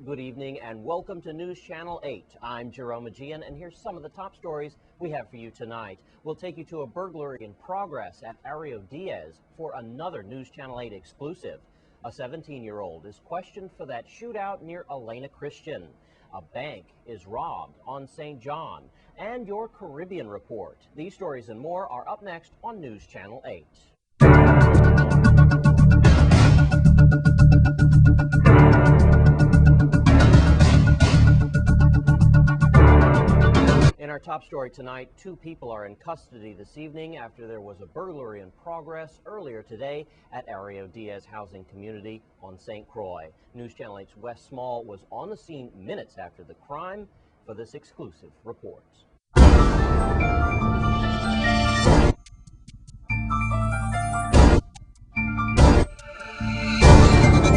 Good evening and welcome to News Channel 8. I'm Jerome Aegean, and here's some of the top stories we have for you tonight. We'll take you to a burglary in progress at Arroyo Diaz for another News Channel 8 exclusive. A 17-year-old is questioned for that shootout near Elena Christian. A bank is robbed on St. John. And your Caribbean report. These stories and more are up next on News Channel 8. In our top story tonight, two people are in custody this evening after there was a burglary in progress earlier today at Arroyo Diaz Housing Community on St. Croix. News Channel 8's Wes Small was on the scene minutes after the crime for this exclusive report.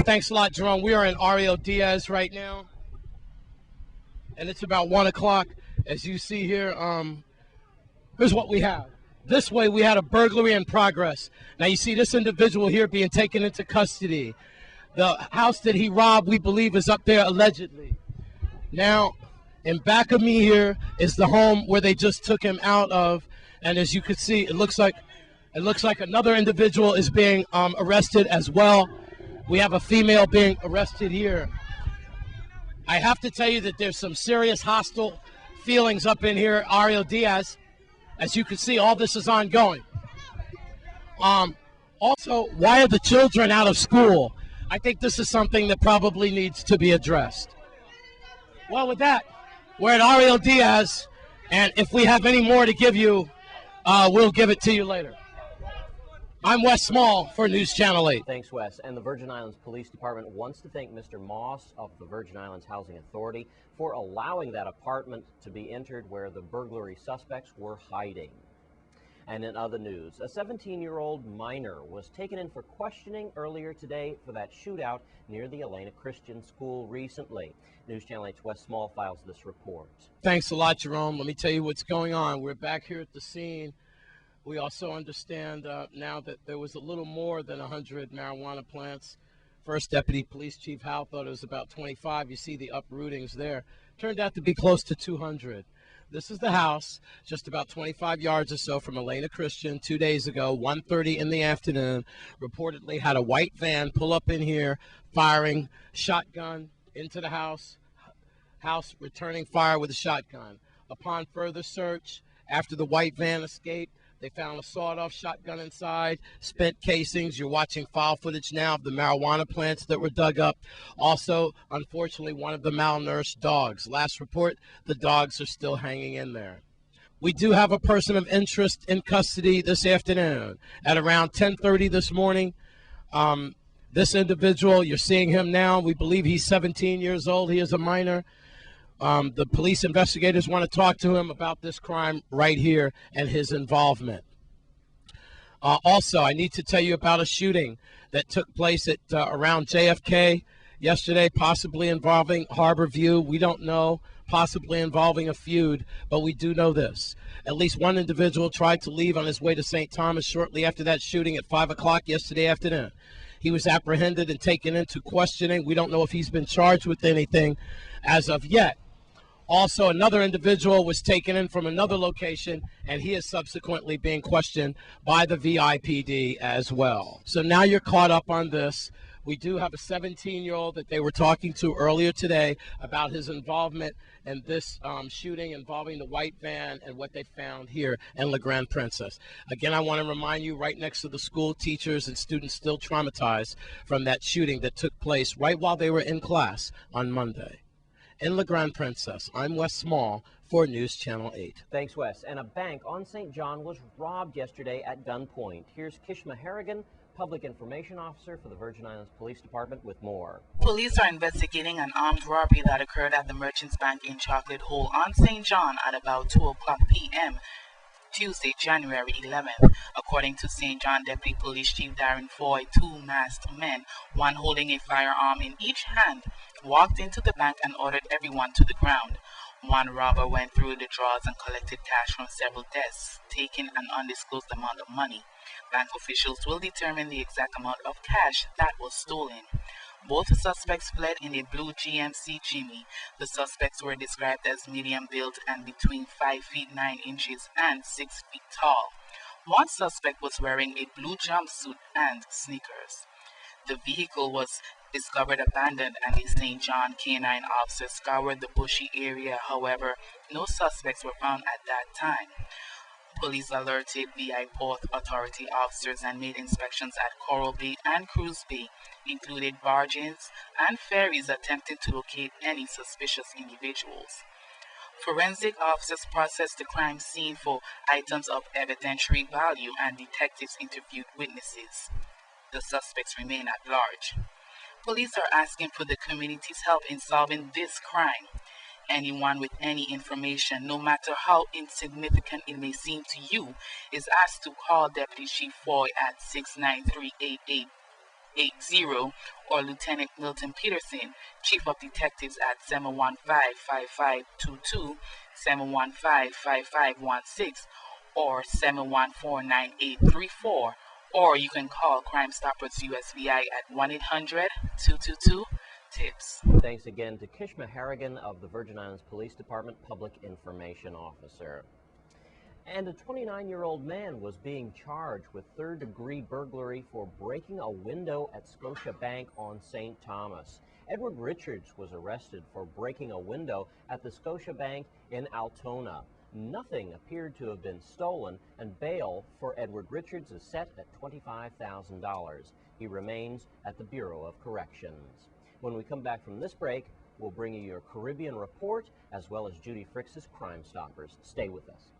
Thanks a lot, Jerome. We are in Arroyo Diaz right now, and it's about 1 o'clock. As you see here, here's what we have. This way, we had a burglary in progress. Now, you see this individual here being taken into custody. The house that he robbed, we believe, is up there allegedly. Now, in back of me here is the home where they just took him out of, and as you can see, it looks like another individual is being arrested as well. We have a female being arrested here. I have to tell you that there's some serious hostile feelings up in here at Arroyo Diaz. As you can see, all this is ongoing. Also, why are the children out of school? I think this is something that probably needs to be addressed. Well, with that, we're at Arroyo Diaz, and if we have any more to give you, we'll give it to you later. I'm Wes Small for News Channel 8. Thanks, Wes. And the Virgin Islands Police Department wants to thank Mr. Moss of the Virgin Islands Housing Authority for allowing that apartment to be entered where the burglary suspects were hiding. And in other news, a 17-year-old minor was taken in for questioning earlier today for that shootout near the Elena Christian School recently. News Channel 8's Wes Small files this report. Thanks a lot, Jerome. Let me tell you what's going on. We're back here at the scene. We also understand now that there was a little more than 100 marijuana plants. First Deputy Police Chief Howe thought it was about 25. You see the uprootings there. Turned out to be close to 200. This is the house, just about 25 yards or so from Elena Christian 2 days ago, 1:30 in the afternoon. Reportedly had a white van pull up in here, firing shotgun into the house returning fire with a shotgun. Upon further search, after the white van escaped, they found a sawed-off shotgun inside, spent casings. You're watching file footage now of the marijuana plants that were dug up. Also, unfortunately, one of the malnourished dogs. Last report, the dogs are still hanging in there. We do have a person of interest in custody this afternoon. At around 10:30 this morning, this individual, you're seeing him now. We believe he's 17 years old. He is a minor. The police investigators want to talk to him about this crime right here and his involvement. Also, I need to tell you about a shooting that took place at around JFK yesterday, possibly involving Harbor View. We don't know, possibly involving a feud, but we do know this. At least one individual tried to leave on his way to St. Thomas shortly after that shooting at 5 o'clock yesterday afternoon. He was apprehended and taken into questioning. We don't know if he's been charged with anything as of yet. Also, another individual was taken in from another location, and he is subsequently being questioned by the VIPD as well. So now you're caught up on this. We do have a 17-year-old that they were talking to earlier today about his involvement in this shooting involving the white van and what they found here in La Grande Princess. Again, I want to remind you, right next to the school, teachers and students still traumatized from that shooting that took place right while they were in class on Monday. In La Grande Princess, I'm Wes Small for News Channel 8. Thanks, Wes. And a bank on St. John was robbed yesterday at gunpoint. Here's Kishma Harrigan, Public Information Officer for the Virgin Islands Police Department, with more. Police are investigating an armed robbery that occurred at the Merchants Bank in Chocolate Hole on St. John at about 2 p.m. Tuesday, January 11th. According to St. John Deputy Police Chief Darren Foy, two masked men, one holding a firearm in each hand, walked into the bank and ordered everyone to the ground. One robber went through the drawers and collected cash from several desks, taking an undisclosed amount of money. Bank officials will determine the exact amount of cash that was stolen. Both suspects fled in a blue GMC Jimmy. The suspects were described as medium built and between 5 feet 9 inches and 6 feet tall. One suspect was wearing a blue jumpsuit and sneakers. The vehicle was discovered abandoned and a St. John canine officer scoured the bushy area. However, no suspects were found at that time. Police alerted VI Port Authority officers and made inspections at Coral Bay and Cruz Bay, including barges and ferries attempting to locate any suspicious individuals. Forensic officers processed the crime scene for items of evidentiary value and detectives interviewed witnesses. The suspects remain at large. Police are asking for the community's help in solving this crime. Anyone with any information, no matter how insignificant it may seem to you, is asked to call Deputy Chief Foy at 693-8880 or Lieutenant Milton Peterson, Chief of Detectives at 715-5522, 715-5516, or 714-9834. Or you can call Crime Stoppers USVI at 1-800-222-TIPS. Thanks again to Kishma Harrigan of the Virgin Islands Police Department Public Information Officer. And a 29-year-old man was being charged with third-degree burglary for breaking a window at Scotia Bank on St. Thomas. Edward Richards was arrested for breaking a window at the Scotia Bank in Altona. Nothing appeared to have been stolen, and bail for Edward Richards is set at $25,000. He remains at the Bureau of Corrections. When we come back from this break, we'll bring you your Caribbean report as well as Judy Frick's Crime Stoppers. Stay with us.